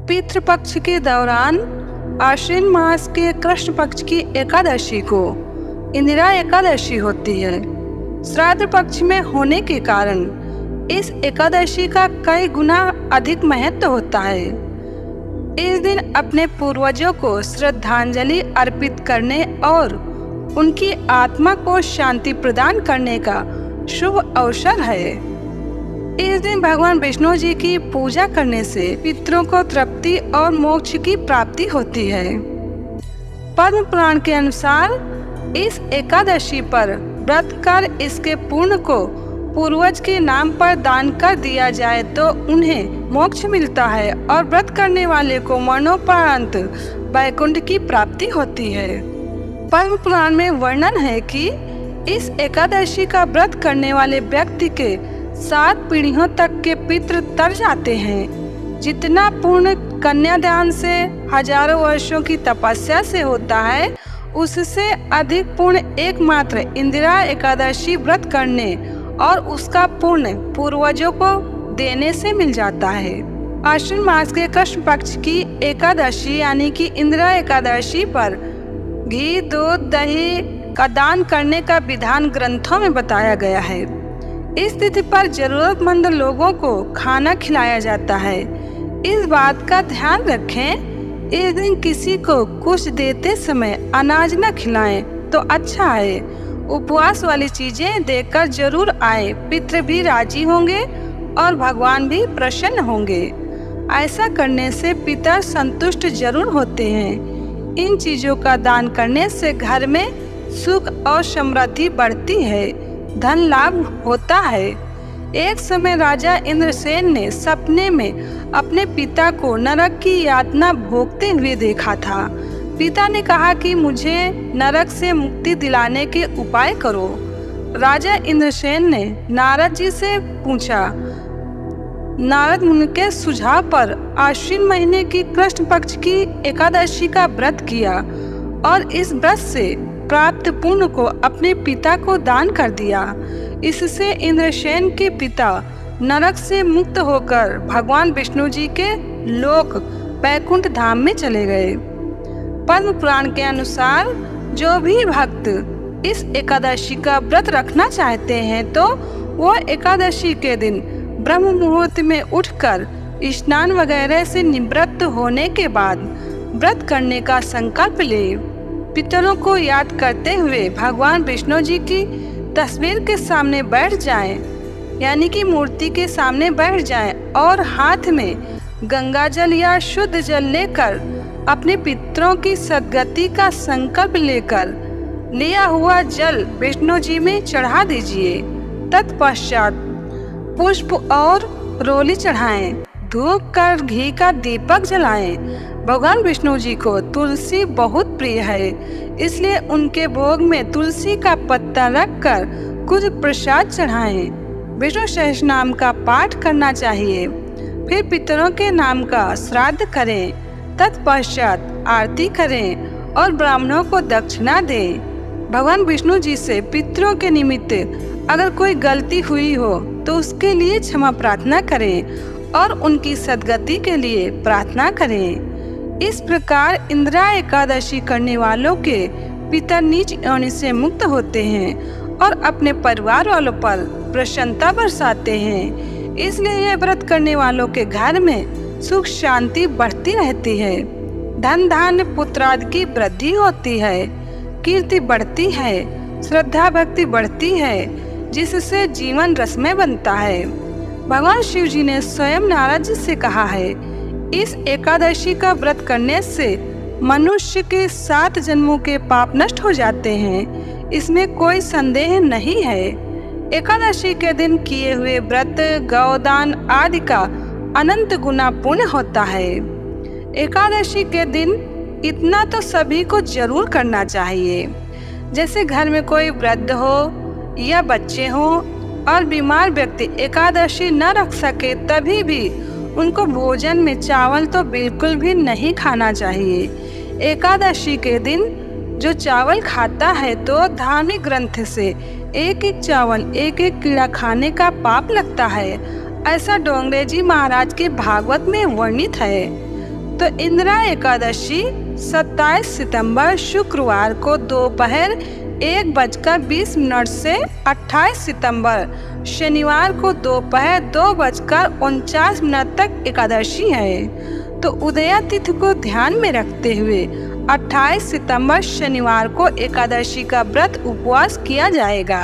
पितृपक्ष के दौरान आश्विन मास के कृष्ण पक्ष की एकादशी को इंदिरा एकादशी होती है। श्राद्ध पक्ष में होने के कारण इस एकादशी का कई गुना अधिक महत्व होता है। इस दिन अपने पूर्वजों को श्रद्धांजलि अर्पित करने और उनकी आत्मा को शांति प्रदान करने का शुभ अवसर है। इस दिन भगवान विष्णु जी की पूजा करने से पितरों को तृप्ति और मोक्ष की प्राप्ति होती है। पद्म पुराण के अनुसार इस एकादशी पर व्रत कर इसके पुण्य को पूर्वज के नाम पर दान कर दिया जाए तो उन्हें मोक्ष मिलता है और व्रत करने वाले को मरणोपरांत वैकुंठ की प्राप्ति होती है। पद्म पुराण में वर्णन है कि इस एकादशी का व्रत करने वाले व्यक्ति के 7 पीढ़ियों तक के पितृ तर जाते हैं। जितना पुण्य कन्यादान से हजारों वर्षों की तपस्या से होता है, उससे अधिक पुण्य एकमात्र इंदिरा एकादशी व्रत करने और उसका पुण्य पूर्वजों को देने से मिल जाता है। आश्विन मास के कृष्ण पक्ष की एकादशी यानी कि इंदिरा एकादशी पर घी, दूध, दही का दान करने का विधान ग्रंथों में बताया गया है। इस तिथि पर जरूरतमंद लोगों को खाना खिलाया जाता है। इस बात का ध्यान रखें, इस दिन किसी को कुछ देते समय अनाज न खिलाएं तो अच्छा है। उपवास वाली चीजें देकर जरूर आए, पितृ भी राजी होंगे और भगवान भी प्रसन्न होंगे। ऐसा करने से पितर संतुष्ट जरूर होते हैं। इन चीजों का दान करने से घर में सुख और समृद्धि बढ़ती है, धन लाभ होता है। एक समय राजा इंद्रसेन ने सपने में अपने पिता को नरक की यातना भोगते हुए देखा था। पिता ने कहा कि मुझे नरक से मुक्ति दिलाने के उपाय करो। राजा इंद्रसेन ने नारद जी से पूछा। नारद मुनि के सुझाव पर आश्विन महीने की कृष्ण पक्ष की एकादशी का व्रत किया और इस व्रत से प्राप्त पुण्य को अपने पिता को दान कर दिया। इससे इंद्रसेन के पिता नरक से मुक्त होकर भगवान विष्णु जी के लोक वैकुंठ धाम में चले गए। पद्म पुराण के अनुसार जो भी भक्त इस एकादशी का व्रत रखना चाहते हैं तो वो एकादशी के दिन ब्रह्म मुहूर्त में उठकर स्नान वगैरह से निवृत्त होने के बाद व्रत करने का संकल्प ले। पितरों को याद करते हुए भगवान विष्णु जी की तस्वीर के सामने बैठ जाएं, यानी कि मूर्ति के सामने बैठ जाएं और हाथ में गंगा जल या शुद्ध जल लेकर अपने पितरों की सद्गति का संकल्प लेकर लिया हुआ जल विष्णु जी में चढ़ा दीजिए। तत्पश्चात पुष्प और रोली चढ़ाएं, धूप कर घी का दीपक जलाएं। भगवान विष्णु जी को तुलसी बहुत प्रिय है, इसलिए उनके भोग में तुलसी का पत्ता रखकर कुछ प्रसाद चढ़ाएं। विष्णु सहस्रनाम का पाठ करना चाहिए। फिर पितरों के नाम का श्राद्ध करें। तत्पश्चात आरती करें और ब्राह्मणों को दक्षिणा दें। भगवान विष्णु जी से पितरों के निमित्त अगर कोई गलती हुई हो तो उसके लिए क्षमा प्रार्थना करें और उनकी सद्गति के लिए प्रार्थना करें। इस प्रकार इंदिरा एकादशी करने वालों के पितर नीच योनि से मुक्त होते हैं और अपने परिवार वालों पर प्रसन्नता बरसाते हैं। इसलिए यह व्रत करने वालों के घर में सुख शांति बढ़ती रहती है, धन धान्य पुत्र आदि की वृद्धि होती है, कीर्ति बढ़ती है, श्रद्धा भक्ति बढ़ती है, जिससे जीवन रसमय बनता है। भगवान शिव जी ने स्वयं नारद जी से कहा है, इस एकादशी का व्रत करने से मनुष्य के 7 जन्मों के पाप नष्ट हो जाते हैं। इसमें कोई संदेह नहीं है। एकादशी के दिन किए हुए व्रत, गौदान आदि का अनंत गुना पुण्य होता है। एकादशी के दिन इतना तो सभी को जरूर करना चाहिए। जैसे घर में कोई वृद्ध हो या बच्चे हो और बीमार व्यक्ति एकादशी न रख सके तभी भी उनको भोजन में चावल तो बिल्कुल भी नहीं खाना चाहिए। एकादशी के दिन जो चावल खाता है तो धार्मिक ग्रंथ से एक एक चावल एक एक कीड़ा खाने का पाप लगता है। ऐसा डोंगरे जी महाराज के भागवत में वर्णित है। तो इंदिरा एकादशी 27 सितंबर शुक्रवार को दोपहर 1:20 से 28 सितंबर शनिवार को दोपहर 2:49 तक एकादशी है। तो उदया तिथि को ध्यान में रखते हुए 28 सितंबर शनिवार को एकादशी का व्रत उपवास किया जाएगा।